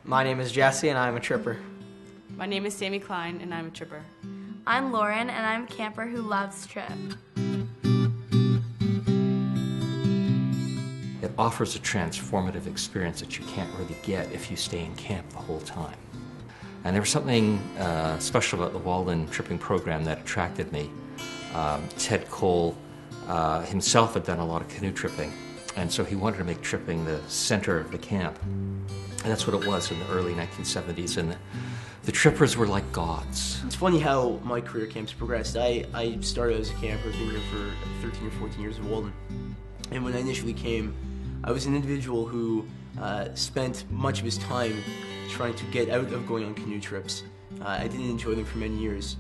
My name is Jesse and I'm a tripper. My name is Sammy Klein and I'm a tripper. I'm Lauren and I'm a camper who loves Trip. It offers a transformative experience that you can't really get if you stay in camp the whole time. And there was something special about the Walden tripping program that attracted me. Ted Cole himself had done a lot of canoe tripping, and so he wanted to make tripping the center of the camp. And that's what it was in the early 1970s, and the trippers were like gods. It's funny how my career camps progressed. I started as a camper, been here for 13 or 14 years at Walden. And when I initially came, I was an individual who spent much of his time trying to get out of going on canoe trips. I didn't enjoy them for many years.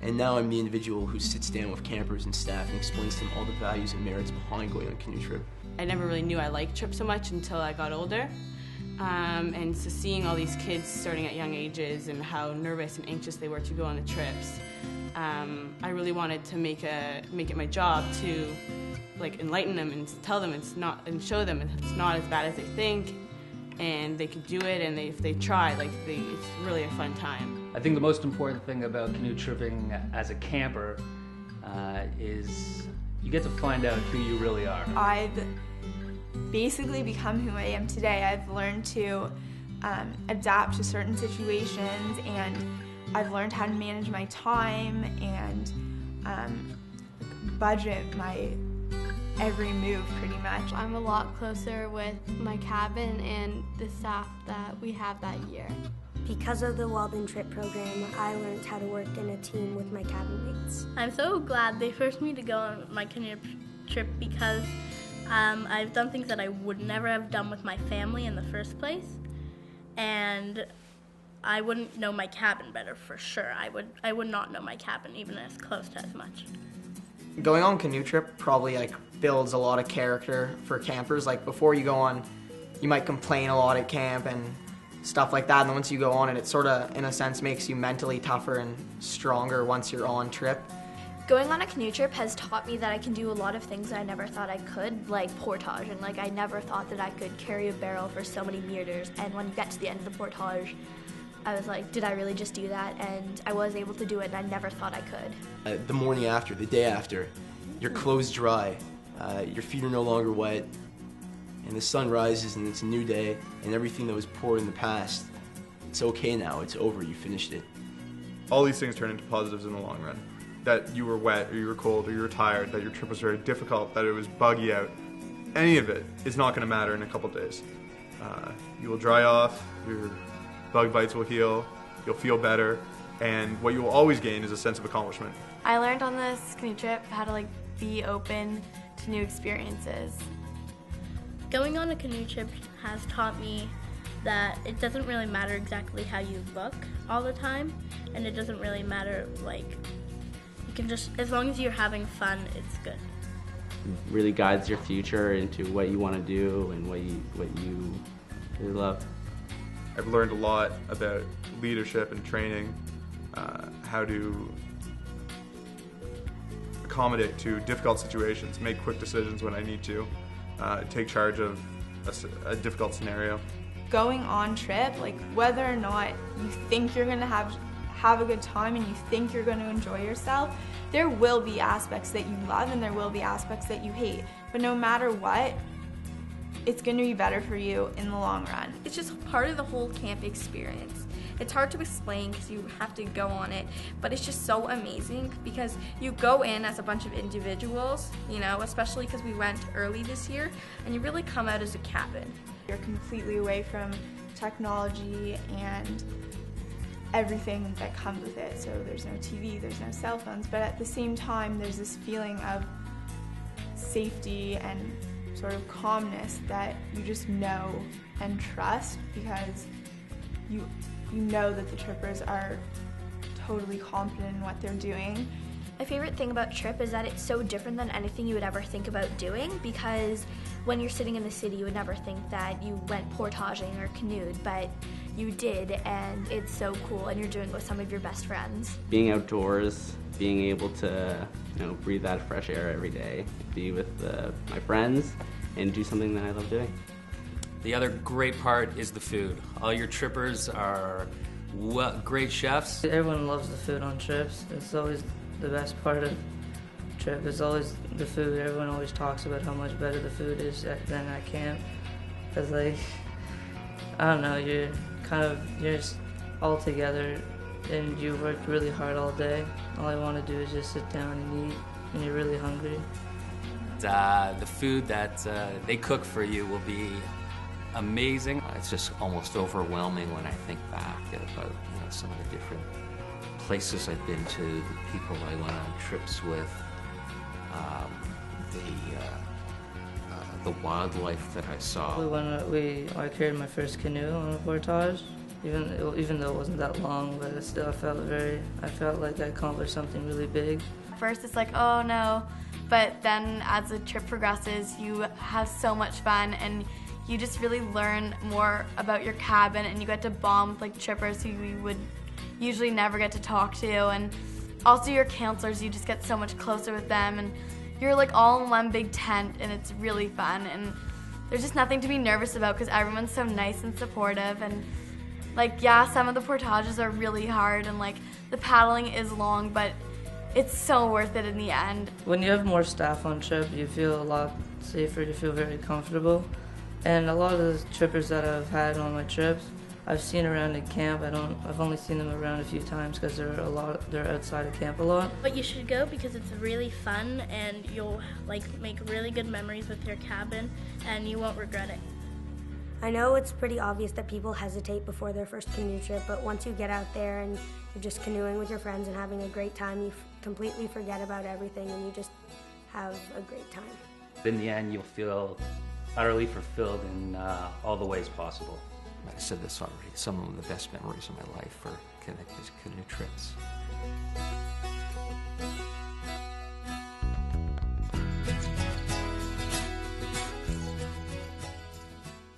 And now I'm the individual who sits down with campers and staff and explains to them all the values and merits behind going on a canoe trip. I never really knew I liked trips so much until I got older. And so seeing all these kids starting at young ages and how nervous and anxious they were to go on the trips, I really wanted to make it my job to enlighten them and tell them it's not, and show them it's not as bad as they think, and they can do it, and if they try, it's really a fun time. I think the most important thing about canoe tripping as a camper is you get to find out who you really are. I've basically become who I am today. I've learned to adapt to certain situations, and I've learned how to manage my time and budget my every move pretty much. I'm a lot closer with my cabin and the staff that we have that year. Because of the Walden trip program, I learned how to work in a team with my cabin mates. I'm so glad they forced me to go on my canoe trip because I've done things that I would never have done with my family in the first place, and I wouldn't know my cabin better for sure. I would not know my cabin even as close to as much. Going on canoe trip probably builds a lot of character for campers. Before you go on, you might complain a lot at camp and stuff like that, and then once you go on it sort of, in a sense, makes you mentally tougher and stronger once you're on trip. Going on a canoe trip has taught me that I can do a lot of things that I never thought I could, like portage, and I never thought that I could carry a barrel for so many meters, and when you get to the end of the portage, I was like, did I really just do that? And I was able to do it, and I never thought I could. The morning after, the day after, your clothes dry, your feet are no longer wet, and the sun rises and it's a new day, and everything that was poor in the past, it's okay now, it's over, you finished it. All these things turn into positives in the long run. That you were wet, or you were cold, or you were tired, that your trip was very difficult, that it was buggy out. Any of it is not going to matter in a couple days. You will dry off, your bug bites will heal, you'll feel better, and what you will always gain is a sense of accomplishment. I learned on this canoe trip how to be open to new experiences. Going on a canoe trip has taught me that it doesn't really matter exactly how you look all the time, and it doesn't really matter, you can just, as long as you're having fun, it's good. It really guides your future into what you want to do and what you really love. I've learned a lot about leadership and training, how to accommodate to difficult situations, make quick decisions when I need to, take charge of a difficult scenario. Going on trip, whether or not you think you're going to have a good time and you think you're going to enjoy yourself, there will be aspects that you love and there will be aspects that you hate. But no matter what, it's going to be better for you in the long run. It's just part of the whole camp experience. It's hard to explain because you have to go on it, but it's just so amazing because you go in as a bunch of individuals, especially because we went early this year, and you really come out as a cabin. You're completely away from technology and everything that comes with it. So there's no TV, there's no cell phones, but at the same time there's this feeling of safety and sort of calmness that you just know and trust because you know that the trippers are totally confident in what they're doing. My favorite thing about Trip is that it's so different than anything you would ever think about doing, because when you're sitting in the city you would never think that you went portaging or canoed, but you did, and it's so cool, and you're doing it with some of your best friends. Being outdoors, being able to breathe that fresh air every day, be with my friends, and do something that I love doing. The other great part is the food. All your trippers are great chefs. Everyone loves the food on trips. It's always the best part of trip. It's always the food. Everyone always talks about how much better the food is than at camp. Because, like, I don't know, you're just all together and you worked really hard all day. All I want to do is just sit down and eat, and you're really hungry. The food that they cook for you will be amazing. It's just almost overwhelming when I think back about some of the different places I've been to, the people I went on trips with, the wildlife that I saw. I carried my first canoe on a portage, even though it wasn't that long, but it still I felt like I accomplished something really big. First it's like, oh no, but then as the trip progresses, you have so much fun and you just really learn more about your cabin, and you get to bond with like trippers who you would usually never get to talk to, and also your counselors, you just get so much closer with them, and you're like all in one big tent, and it's really fun, and there's just nothing to be nervous about because everyone's so nice and supportive. And like, yeah, some of the portages are really hard and like the paddling is long, but it's so worth it in the end. When you have more staff on trip, you feel a lot safer, you feel very comfortable. And a lot of the trippers that I've had on my trips, I've seen around at camp. I've only seen them around a few times because they're outside of camp a lot. But you should go because it's really fun and you'll like make really good memories with your cabin and you won't regret it. I know it's pretty obvious that people hesitate before their first canoe trip, but once you get out there and you're just canoeing with your friends and having a great time, you completely forget about everything and you just have a great time. In the end, you'll feel utterly fulfilled in all the ways possible. I said this already, some of the best memories of my life are connected to canoe trips.